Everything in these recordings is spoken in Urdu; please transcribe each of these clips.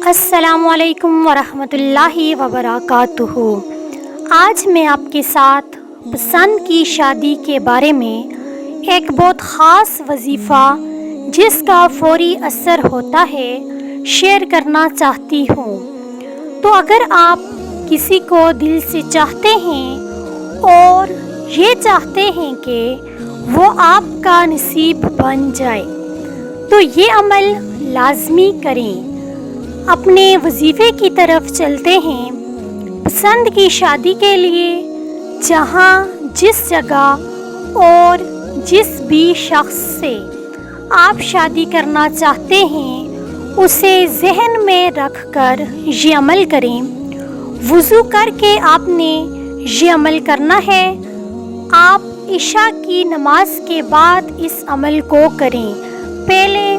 السلام علیکم ورحمۃ اللہ وبرکاتہ۔ آج میں آپ کے ساتھ پسند کی شادی کے بارے میں ایک بہت خاص وظیفہ جس کا فوری اثر ہوتا ہے شیئر کرنا چاہتی ہوں۔ تو اگر آپ کسی کو دل سے چاہتے ہیں اور یہ چاہتے ہیں کہ وہ آپ کا نصیب بن جائے تو یہ عمل لازمی کریں۔ اپنے وظیفے کی طرف چلتے ہیں۔ پسند کی شادی کے لیے جہاں جس جگہ اور جس بھی شخص سے آپ شادی کرنا چاہتے ہیں اسے ذہن میں رکھ کر یہ عمل کریں۔ وضو کر کے آپ نے یہ عمل کرنا ہے۔ آپ عشاء کی نماز کے بعد اس عمل کو کریں۔ پہلے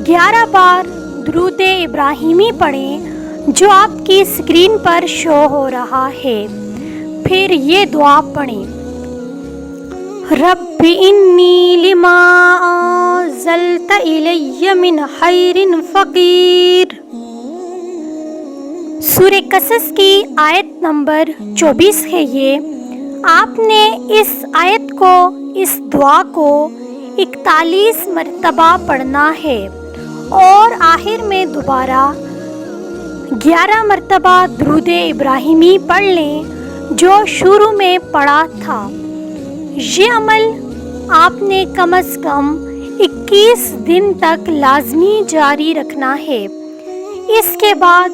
11 بار درود ابراہیمی پڑھیں جو آپ کی اسکرین پر شو ہو رہا ہے۔ پھر یہ دعا پڑھیں، رب انی لما انزلت الی من خیر فقیر۔ سورہ قصص کی آیت نمبر 24 ہے یہ۔ آپ نے اس آیت کو، اس دعا کو 41 مرتبہ پڑھنا ہے اور آخر میں دوبارہ 11 مرتبہ درود ابراہیمی پڑھ لیں جو شروع میں پڑھا تھا۔ یہ عمل آپ نے کم از کم 21 دن تک لازمی جاری رکھنا ہے۔ اس کے بعد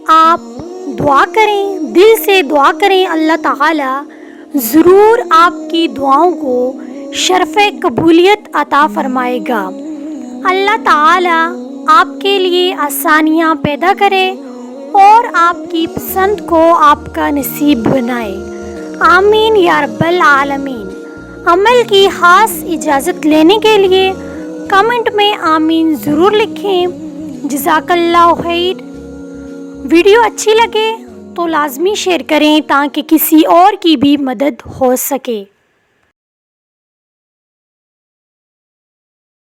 آپ دعا کریں، دل سے دعا کریں، اللہ تعالی ضرور آپ کی دعاؤں کو شرف قبولیت عطا فرمائے گا۔ اللہ تعالی آپ کے لیے آسانیاں پیدا کرے اور آپ کی پسند کو آپ کا نصیب بنائے، آمین یا رب العالمین۔ عمل کی خاص اجازت لینے کے لیے کمنٹ میں آمین ضرور لکھیں۔ جزاک اللہ خیر۔ ویڈیو اچھی لگے تو لازمی شیئر کریں تاکہ کسی اور کی بھی مدد ہو سکے۔